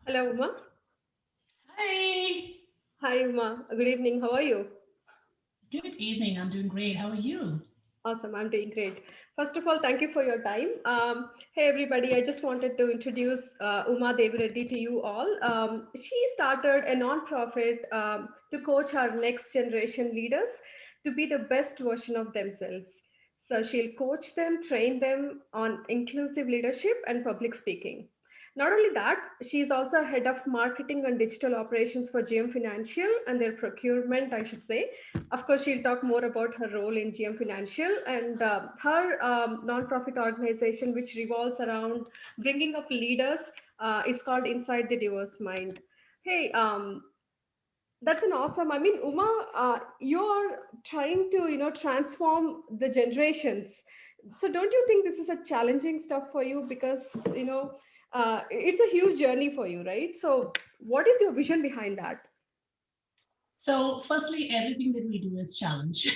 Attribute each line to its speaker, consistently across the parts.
Speaker 1: Hello, Uma.
Speaker 2: Hi.
Speaker 1: Hi, Uma. Good evening. How are you?
Speaker 2: Good evening. I'm doing great. How are you?
Speaker 1: Awesome. I'm doing great. First of all, thank you for your time. Hey, everybody. I just wanted to introduce Uma Devireddy to you all. She started a nonprofit to coach our next generation leaders to be the best version of themselves. So she'll coach them, train them on inclusive leadership and public speaking. Not only that, she is also head of marketing and digital operations for GM Financial and their procurement, I should say. Of course, she'll talk more about her role in GM Financial and her nonprofit organization, which revolves around bringing up leaders, is called Inside the Diverse Mind. Hey, that's an awesome. I mean, Uma, you're trying to transform the generations. So don't you think this is a challenging stuff for you because it's a huge journey for you, right? So what is your vision behind that?
Speaker 2: So, firstly, everything that we do is challenge.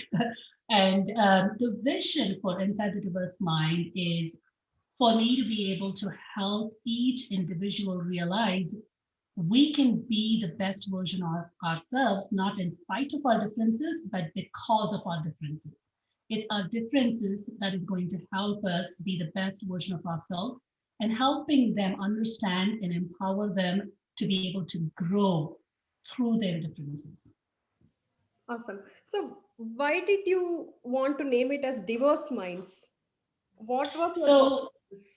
Speaker 2: And the vision for Inside the Diverse Mind is for me to be able to help each individual realize we can be the best version of ourselves, not in spite of our differences, but because of our differences. It's our differences that is going to help us be the best version of ourselves and helping them understand and empower them to be able to grow through their differences.
Speaker 1: Awesome. So why did you want to name it as Diverse Minds? What was your thought
Speaker 2: So,
Speaker 1: process?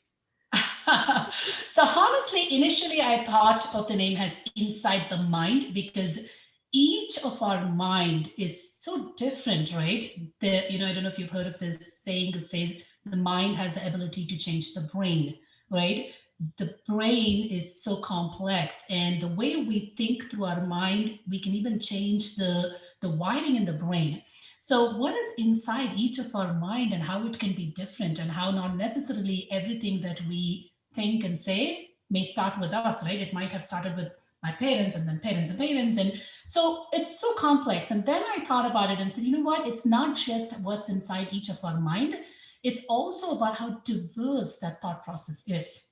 Speaker 2: so honestly, initially I thought of the name as Inside the Mind because each of our mind is so different, right? I don't know if you've heard of this saying. It says the mind has the ability to change the brain, right? The brain is so complex, and the way we think through our mind, we can even change the wiring in the brain. So, what is inside each of our mind and how it can be different, and how not necessarily everything that we think and say may start with us, right? It might have started with my parents and then parents and parents. And so it's so complex. And then I thought about it and said, you know what? It's not just what's inside each of our mind, it's also about how diverse that thought process is.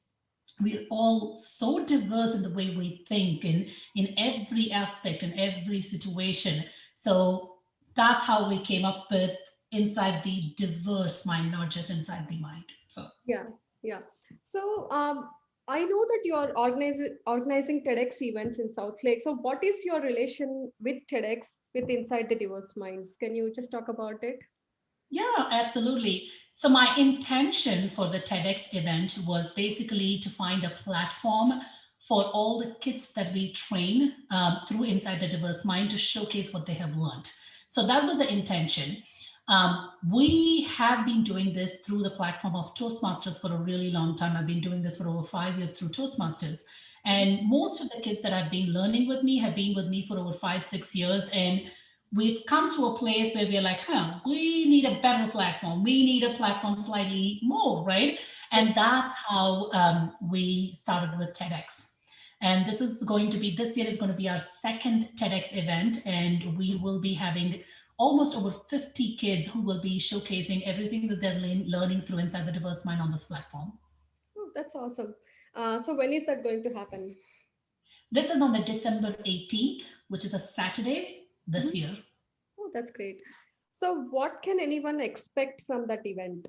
Speaker 2: We're all so diverse in the way we think in every aspect, in every situation. So that's how we came up with inside the diverse mind, not just inside the mind. So
Speaker 1: Yeah, yeah. So I know that you are organizing TEDx events in South Lake. So what is your relation with TEDx with Inside the Diverse Minds? Can you just talk about it?
Speaker 2: yeah, absolutely. So my intention for the TEDx event was basically to find a platform for all the kids that we train through Inside the Diverse Mind to showcase what they have learned. So that was the intention. We have been doing this through the platform of Toastmasters for a really long time. I've been doing this for over 5 years through Toastmasters.
Speaker 1: Mhm.
Speaker 2: And most of the kids that have been learning with me have been with me for over 5, 6 years. And we've come to a place where we're like, we need a better platform. We need a platform slightly more, right?
Speaker 1: Yeah.
Speaker 2: And that's how we started with TEDx. And this year is going to be our second TEDx event. And we will be having almost over 50 kids who will be showcasing everything that they're learning through Inside the Diverse Mind on this platform.
Speaker 1: Oh, that's awesome. So when is that going to happen?
Speaker 2: This is on the December 18th, which is a Saturday this
Speaker 1: Mhm.
Speaker 2: year.
Speaker 1: Oh, that's great. So what can anyone expect from that event?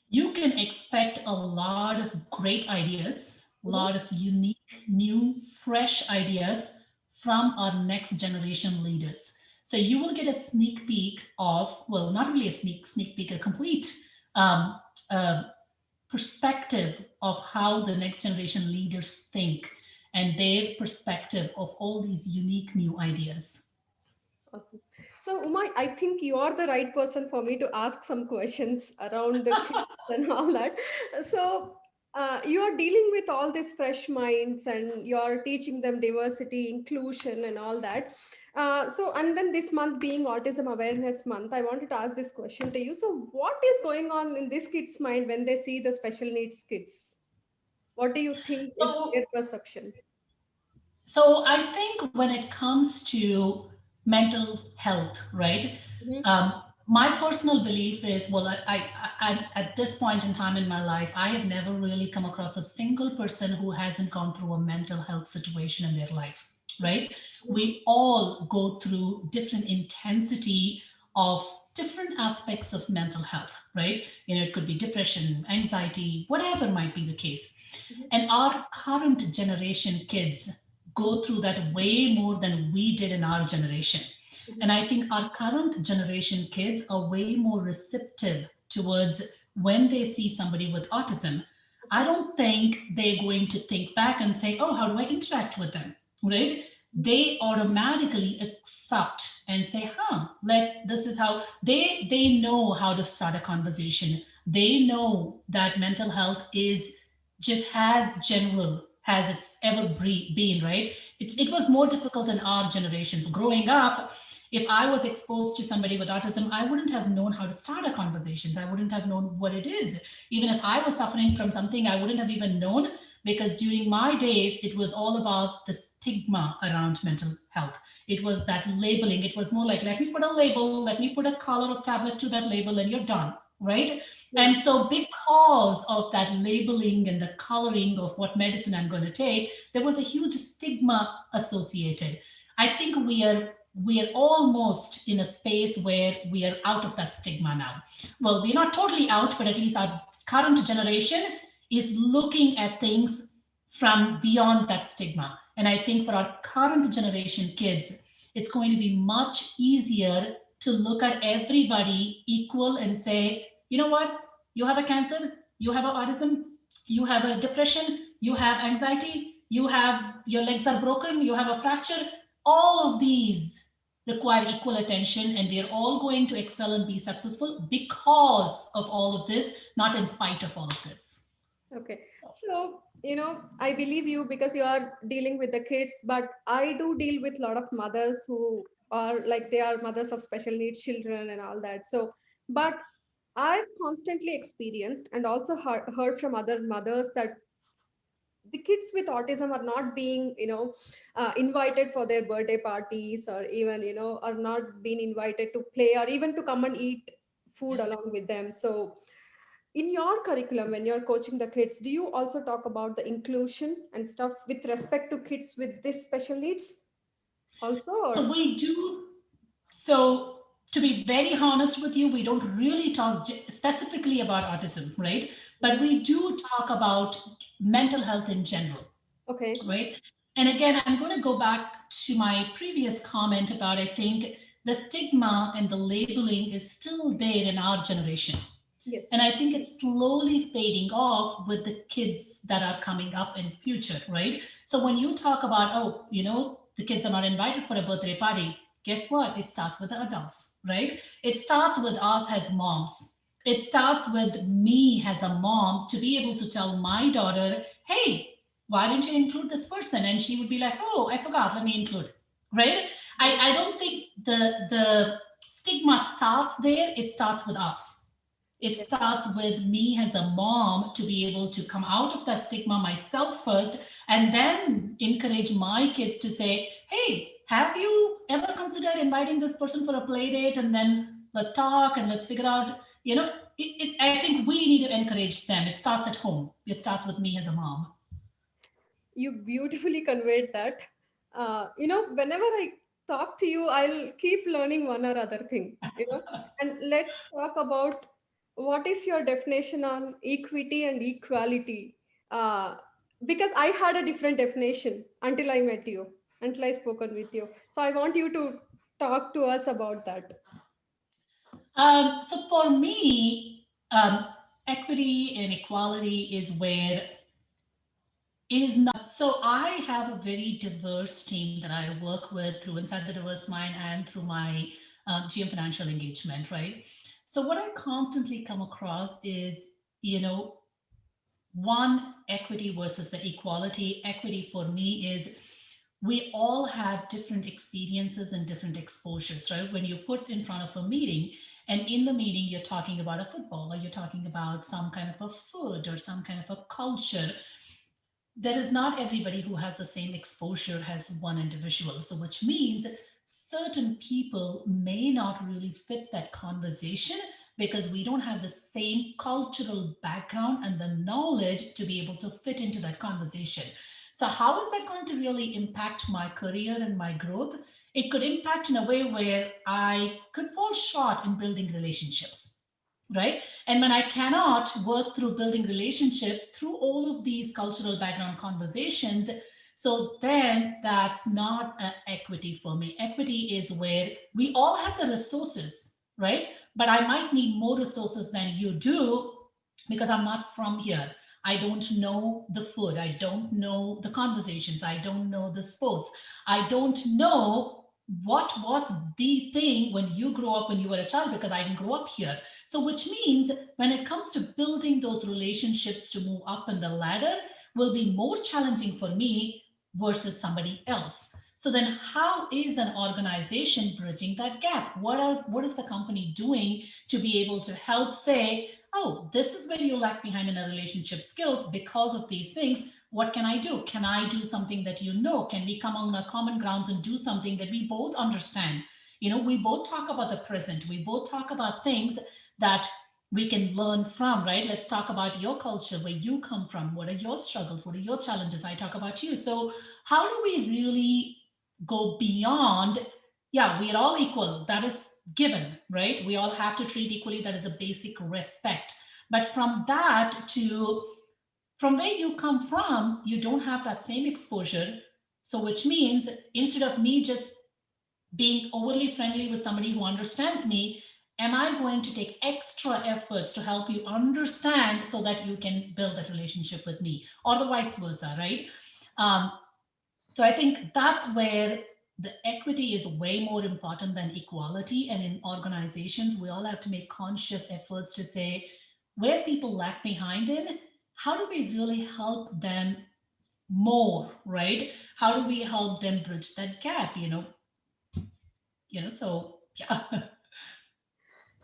Speaker 2: You can expect a lot of great ideas, a
Speaker 1: Mhm.
Speaker 2: lot of unique, new, fresh ideas from our next generation leaders. So you will get a sneak peek of, well, not really a sneak peek, a complete um, uh, perspective of how the next generation leaders think and their perspective of all these unique new ideas.
Speaker 1: Awesome. So, Uma, I think you are the right person for me to ask some questions around the kids and all that. So, you are dealing with all these fresh minds and you're teaching them diversity, inclusion, and all that. And then this month being Autism Awareness Month, I wanted to ask this question to you. So, what is going on in this kid's mind when they see the special needs kids? What do you think is
Speaker 2: So
Speaker 1: their perception?
Speaker 2: So I think when it comes to mental health, right?
Speaker 1: Mhm.
Speaker 2: My personal belief is, well, at this point in time in my life, I have never really come across a single person who hasn't gone through a mental health situation in their life, right?
Speaker 1: Mhm.
Speaker 2: We all go through different intensity of different aspects of mental health, right? It could be depression, anxiety, whatever might be the case.
Speaker 1: Mhm.
Speaker 2: And our current generation kids
Speaker 1: Mhm.
Speaker 2: go through that way more than we did in our generation.
Speaker 1: Mhm.
Speaker 2: And I think our current generation kids are way more receptive towards when they see somebody with autism. I
Speaker 1: Okay.
Speaker 2: don't think they're going to think back and say, oh, how do I interact with them? Right?
Speaker 1: Mhm.
Speaker 2: They automatically accept and say, this is how they know how to start a conversation. They know that mental health is just as general as it's ever been, right? It was more difficult in our generations. Growing up, if I was exposed to somebody with autism, I wouldn't have known how to start a conversation. I wouldn't have known what it is. Even if I was suffering from something, I wouldn't have even known, because during my days, it was all about the stigma around mental health. It was that labeling. It was more like, let me put a label, let me put a color of tablet to that label, and you're done, right?
Speaker 1: Yeah.
Speaker 2: And so, because of that labeling and the coloring of what medicine I'm going to take, there was a huge stigma associated. I think we are almost in a space where we are out of that stigma now. Well, we're not totally out, but at least our current generation is looking at things from beyond that stigma. And I think for our current generation kids, it's going to be much easier to look at everybody equal and say, you know what, you have a cancer, you have an autism, you have a depression, you have anxiety, you have your legs are broken, you have a fracture. All of these require equal attention, and we are all going to excel and be successful because of all of this, not in spite of all of this.
Speaker 1: Okay. So, I believe you because you are dealing with the kids, but I do deal with a lot of mothers who are like they are mothers of special needs children and all that. So, but I've constantly experienced and also heard from other mothers that the kids with autism are not being, invited for their birthday parties, or even, are not being invited to play or even to come and eat food along with them. So, in your curriculum when you're coaching the kids, do you also talk about the inclusion and stuff with respect to kids with this special needs also,
Speaker 2: So
Speaker 1: or?
Speaker 2: we do. So to be very honest with you, we don't really talk specifically about autism, right? But
Speaker 1: Mhm.
Speaker 2: we do talk about mental health in general,
Speaker 1: Okay.
Speaker 2: right? And again, I'm going to go back to my previous comment about, I think the stigma and the labeling is still there in our generation. And
Speaker 1: Yes.
Speaker 2: I think it's slowly fading off with the kids that are coming up in future, right? So when you talk about, oh, the kids are not invited for a birthday party, guess what? It starts with the adults, right? It starts with us as moms. It starts with me as a mom to be able to tell my daughter, hey, why didn't you include this person? And she would be like, oh, I forgot, let me include, right?
Speaker 1: Yeah.
Speaker 2: I don't think the stigma starts there. It starts with us. It
Speaker 1: Yeah.
Speaker 2: starts with me as a mom to be able to come out of that stigma myself first, and then encourage my kids to say, hey, have you ever considered inviting this person for a play date, and then let's talk and let's figure out, I think we need to encourage them. It starts at home. It starts with me as a mom.
Speaker 1: You beautifully conveyed that. Whenever I talk to you, I'll keep learning one or other thing, and let's talk about what is your definition on equity and equality. uh, because I had a different definition until I met you, until I spoken with you, so I want you to talk to us about that.
Speaker 2: So for me, equity and equality is where it is not. So I have a very diverse team that I work with through Inside the Diverse Mind and through my GM Financial Engagement, right? So what I constantly come across is, you know, one, equity versus the equality. Equity for me is we all have different experiences and different exposures, right? When you put in front of a meeting, and in the meeting you're talking about a football, or you're talking about some kind of a food or some kind of a culture, there is not everybody who has the same exposure as one individual. So, which means certain people may not really fit that conversation because we don't have the same cultural background and the knowledge to be able to fit into that conversation. So, how is that going to really impact my career and my growth? It could impact in a way where I could fall short in building relationships, right? And when I cannot work through building relationship through all of these cultural background conversations, so then that's not equity for me. Equity is where we all have the resources, right? But I might need more resources than you do because I'm not from here. I don't know the food. I don't know the conversations. I don't know the sports. I don't know what was the thing when you grew up when you were a child because I didn't grow up here. So, which means when it comes to building those relationships to move up in the ladder, will be more challenging for me versus somebody else. So then how is an organization bridging that gap? What is the company doing to be able to help say, oh, this is where you lag behind in a relationship skills because of these things. What can I do? Can I do something that you know? Can we come on a common grounds and do something that we both understand? You know, we both talk about the present. We both talk about things that we can learn from, right? Let's talk about your culture, where you come from. What are your struggles? What are your challenges? I talk about you. So, how do we really go beyond? Yeah, we are all equal. That is given, right? We all have to treat equally. That is a basic respect. But from that to from where you come from, you don't have that same exposure. So, which means instead of me just being overly friendly with somebody who understands me, am I going to take extra efforts to help you understand so that you can build that relationship with me, or the vice versa, right? Um, so I think that's where the equity is way more important than equality. And in organizations, we all have to make conscious efforts to say where people lag behind in, how do we really help them more, right? How do we help them bridge that gap? So yeah.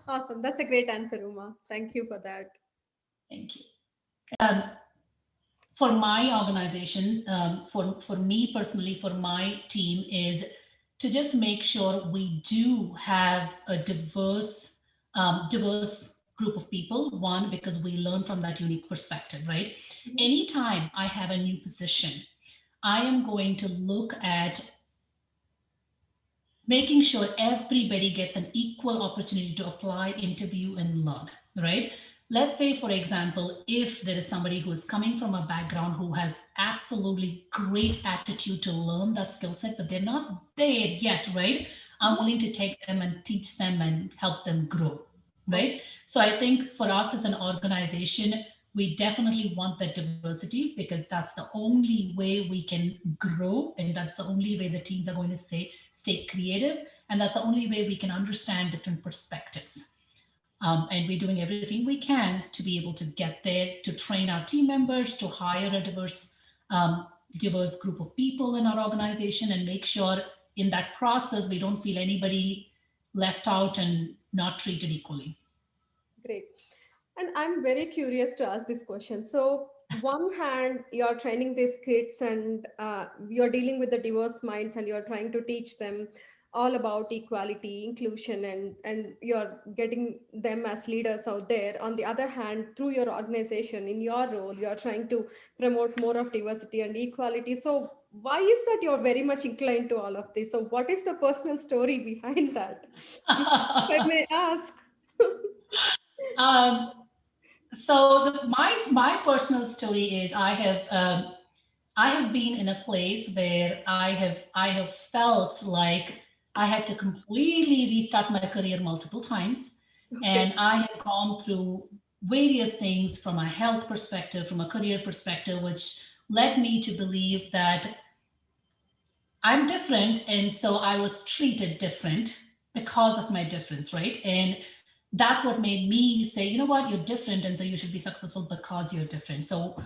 Speaker 1: Awesome. That's a great answer, Uma. Thank you for that.
Speaker 2: Thank you. Um, for my organization, for me personally, for my team, is to just make sure we do have a diverse group of people. One, because we learn from that unique perspective, right?
Speaker 1: Mhm.
Speaker 2: Anytime I have a new position, I am going to look at making sure everybody gets an equal opportunity to apply, interview, and learn, right? Let's say, for example, if there is somebody who is coming from a background who has absolutely great attitude to learn that skill set, but they're not there yet, right? I'm willing to take them and teach them and help them grow,
Speaker 1: Awesome.
Speaker 2: right? So I think for us as an organization, we definitely want that diversity because that's the only way we can grow, and that's the only way the teams are going to stay creative, and that's the only way we can understand different perspectives. And we're doing everything we can to be able to get there, to train our team members, to hire a diverse group of people in our organization, and make sure in that process we don't feel anybody left out and not treated equally.
Speaker 1: Great. And I'm very curious to ask this question. So, one hand, you're training these kids and you're dealing with the diverse minds and you're trying to teach them all about equality, inclusion, and you're getting them as leaders out there. On the other hand, through your organization, in your role, you're trying to promote more of diversity and equality. So, why is that you're very much inclined to all of this? So, what is the personal story behind that? If I may ask.
Speaker 2: um, so my personal story is I have been in a place where I have felt like I had to completely restart my career multiple times,
Speaker 1: Okay.
Speaker 2: and I have gone through various things from a health perspective, from a career perspective, which led me to believe that I'm different, and so I was treated different because of my difference, right? And that's what made me say, you know what, you're different, and so you should be successful because you're different. So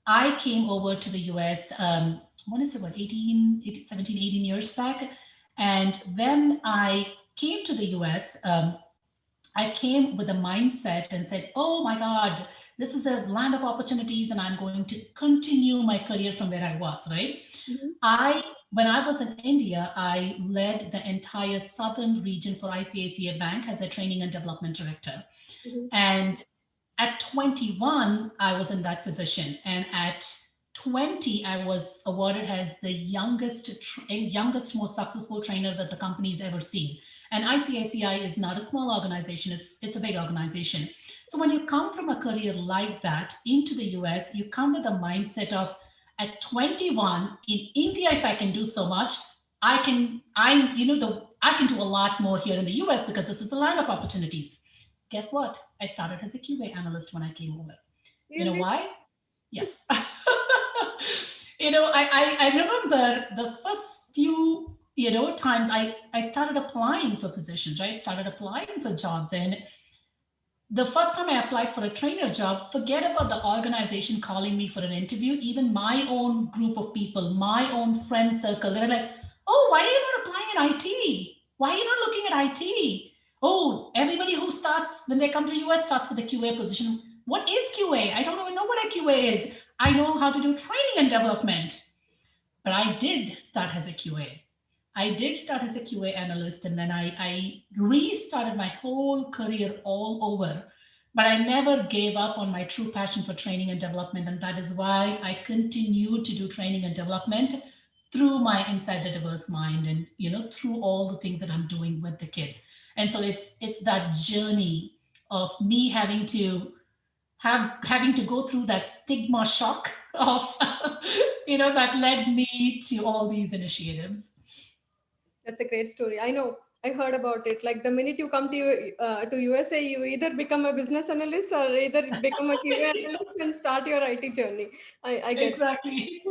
Speaker 2: I came over to the US, I want to say what, 17, 18 years back. And when I came to the US, I came with a mindset and said, oh my God, this is a land of opportunities, and I'm going to continue my career from where I was, right?
Speaker 1: Mhm.
Speaker 2: I when I was in India, I led the entire southern region for ICICI Bank as a training and development director.
Speaker 1: Mhm.
Speaker 2: And at 21, I was in that position. And at 20, I was awarded as the youngest, most successful trainer that the company's ever seen. And ICICI is not a small organization, it's a big organization. So when you come from a career like that into the US, you come with a mindset of at 21 in India, if I can do so much, I can do a lot more here in the US because this is the land of opportunities. Guess what? I started as a QA analyst when I came over. You know
Speaker 1: Really?
Speaker 2: why? Yes. I remember the first few, times I started applying for positions, right? Started applying for jobs. And the first time I applied for a trainer job, forget about the organization calling me for an interview. Even my own group of people, my own friend circle, they were like, oh, why are you not applying in IT? Why are you not looking at IT? Oh, everybody who starts when they come to US starts with a QA position. What is QA? I don't even know what a QA is. I know how to do training and development. But I did start as a QA. I did start as a QA analyst, and then I restarted my whole career all over. But I never gave up on my true passion for training and development. And that is why I continue to do training and development through my Inside the Diverse Mind and through all the things that I'm doing with the kids. And so it's that journey of me having to go through that stigma shock of that led me to all these initiatives.
Speaker 1: That's a great story. I know. I heard about it. Like the minute you come to USA, you either become a business analyst or either become a QA analyst and start your IT journey. I get.
Speaker 2: Exactly.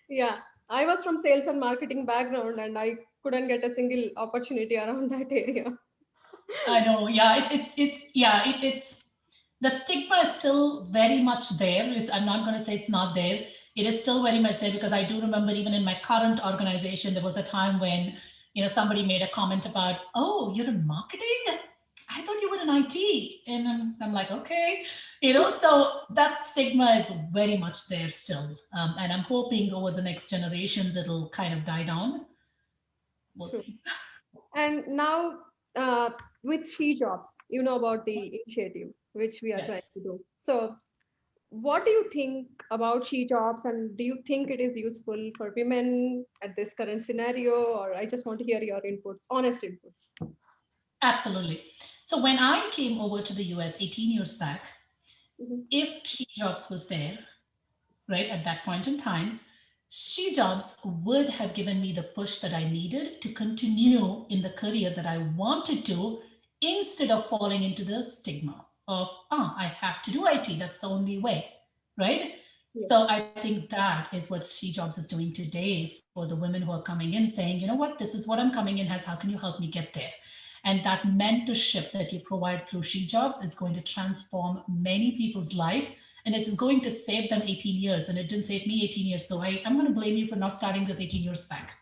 Speaker 1: Yeah, I was from sales and marketing background, and I couldn't get a single opportunity around that area.
Speaker 2: I know. Yeah, it's the stigma is still very much there. I'm not going to say it's not there. It is still very much there because I do remember even in my current organization, there was a time when somebody made a comment about, oh, you're in marketing. I thought you were in IT, and I'm like, okay, so that stigma is very much there still, and I'm hoping over the next generations it'll kind of die down. We'll
Speaker 1: True.
Speaker 2: see.
Speaker 1: And now, with Shejobs, you know about the initiative which we are trying
Speaker 2: Yes.
Speaker 1: to do. So, what do you think about Shejobs, and do you think it is useful for women at this current scenario? Or I just want to hear your inputs, honest inputs.
Speaker 2: Absolutely. So when I came over to the US 18 years back,
Speaker 1: Mhm.
Speaker 2: if She Jobs was there, right, at that point in time, She Jobs would have given me the push that I needed to continue in the career that I wanted to instead of falling into the stigma of, I have to do IT. That's the only way, right?
Speaker 1: Yes.
Speaker 2: So I think that is what She Jobs is doing today for the women who are coming in saying, you know what, this is what I'm coming in as. How can you help me get there? And that mentorship that you provide through She Jobs is going to transform many people's life and it's going to save them 18 years. And it didn't save me 18 years. So I'm going to blame you for not starting this 18 years back.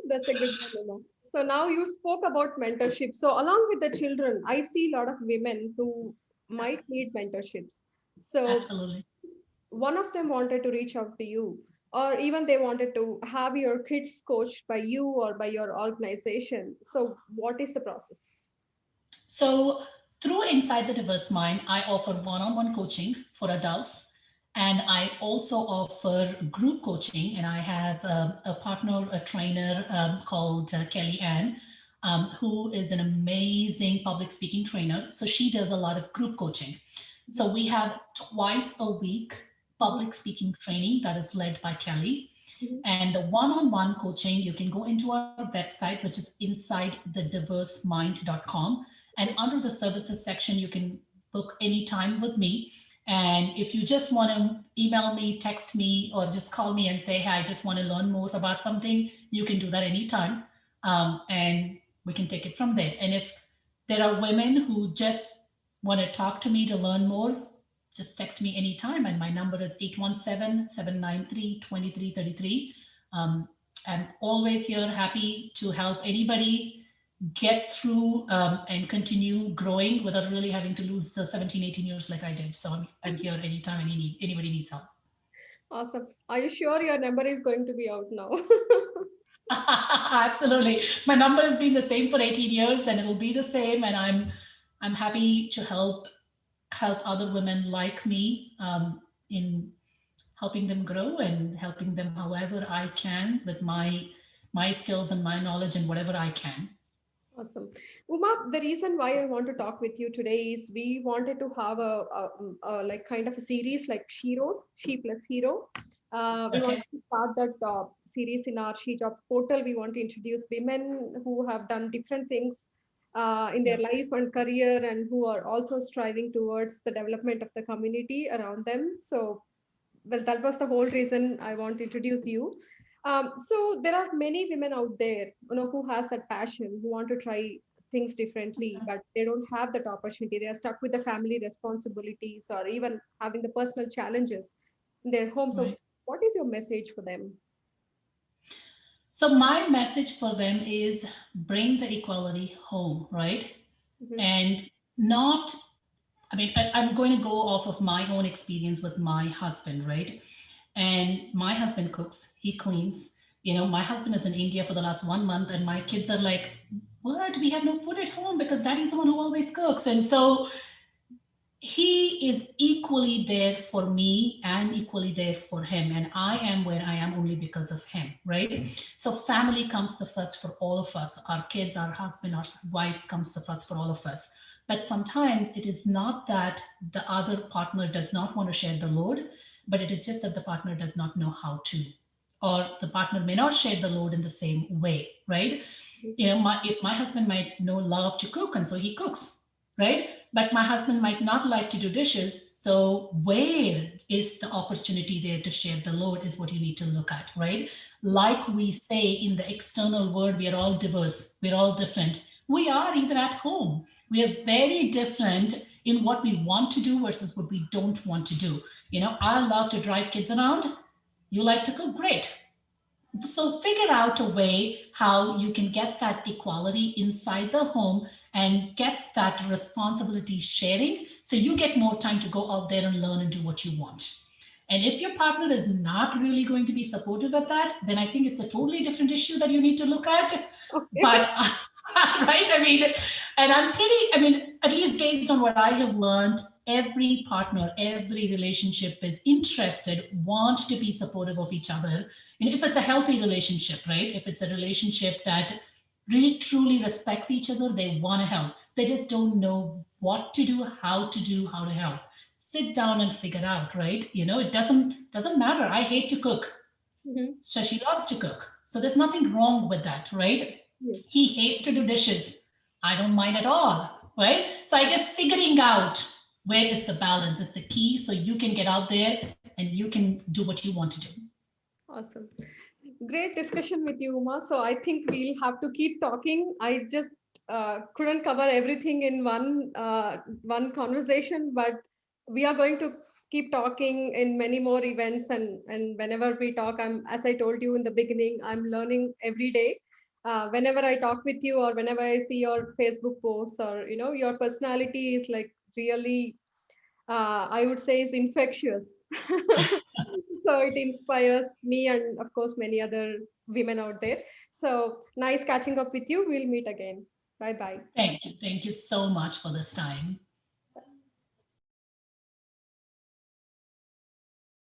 Speaker 1: That's a good one, Uma. So now you spoke about mentorship. So along with the children, I see a lot of women who might need mentorships. So
Speaker 2: Absolutely.
Speaker 1: one of them wanted to reach out to you, or even they wanted to have your kids coached by you or by your organization. So what is the process?
Speaker 2: So through Inside the Diverse Mind, I offer one-on-one coaching for adults. And I also offer group coaching. And I have a partner, a trainer called Kelly Ann, who is an amazing public speaking trainer. So she does a lot of group coaching. So we have twice a week
Speaker 1: Mhm,
Speaker 2: public speaking training that is led by Kelly.
Speaker 1: mhm,
Speaker 2: And the one-on-one coaching, you can go into our website, which is insidethediversemind.com. And under the services section, you can book any time with me. And if you just want to email me, text me, or just call me and say, hey, I just want to learn more about something, you can do that anytime. And we can take it from there. And if there are women who just want to talk to me to learn more, just text me anytime. And my number is 817-793-2333. I'm always here, happy to help anybody get through and continue growing without really having to lose the 17, 18 years like I did. So I'm here anytime anybody needs help.
Speaker 1: Awesome. Are you sure your number is going to be out now?
Speaker 2: Absolutely. My number has been the same for 18 years and it'll be the same. And I'm happy to help other women like me in helping them grow and helping them however I can with my skills and my knowledge and whatever I can.
Speaker 1: Awesome. Uma, the reason why I want to talk with you today is we wanted to have a like kind of a series like Sheroes, She plus Hero. We want
Speaker 2: Okay.
Speaker 1: to start that series in our Shejobs portal. We want to introduce women who have done different things in their
Speaker 2: Yeah.
Speaker 1: life and career and who are also striving towards the development of the community around them. So well, that was the whole reason I want to introduce you. So there are many women out there, who has that passion, who want to try things differently, but they don't have that opportunity. They are stuck with the family responsibilities or even having the personal challenges in their home. So,
Speaker 2: Right.
Speaker 1: what is your message for them?
Speaker 2: So my message for them is bring the equality home, right?
Speaker 1: Mhm.
Speaker 2: And not, I mean, I'm going to go off of my own experience with my husband, right? And my husband cooks, he cleans. My husband is in India for the last 1 month, and my kids are like, "What? We have no food at home because daddy's the one who always cooks." And so he is equally there for me and equally there for him. And I am where I am only because of him, right? So family comes the first for all of us. Our kids, our husband, our wives comes the first for all of us. But sometimes it is not that the other partner does not want to share the load, but it is just that the partner does not know how to, or the partner may not share the load in the same way, right? If my husband might know love to cook and so he cooks, right? But my husband might not like to do dishes. So where is the opportunity there to share the load is what you need to look at, right? Like we say in the external world, we are all diverse, we're all different. We are even at home. We are very different in what we want to do versus what we don't want to do. I love to drive kids around. You like to cook, great. So figure out a way how you can get that equality inside the home and get that responsibility sharing so you get more time to go out there and learn and do what you want. And if your partner is not really going to be supportive of that, then I think it's a totally different issue that you need to look at.
Speaker 1: Okay.
Speaker 2: But right, I mean, and I mean, at least based on what I have learned, every partner, every relationship is interested, want to be supportive of each other. And if it's a healthy relationship, right? If it's a relationship that really truly respects each other, they want to help. They just don't know what to do, how to help. Sit down and figure out, right? It doesn't matter. I hate to cook.
Speaker 1: Mhm.
Speaker 2: So she loves to cook. So there's nothing wrong with that, right?
Speaker 1: Yes.
Speaker 2: He hates to do dishes. I don't mind at all, right? So I guess figuring out where is the balance is the key so you can get out there and you can do what you want to do.
Speaker 1: Awesome. Great discussion with you, Uma. So I think we'll have to keep talking. I just couldn't cover everything in one conversation, but we are going to keep talking in many more events. And whenever we talk, as I told you in the beginning, I'm learning every day. Whenever I talk with you, or whenever I see your Facebook posts, or your personality is like really I would say is infectious. So it inspires me and of course many other women out there. So nice catching up with you. We'll meet again. Bye bye.
Speaker 2: Thank you. Thank you so much for this time.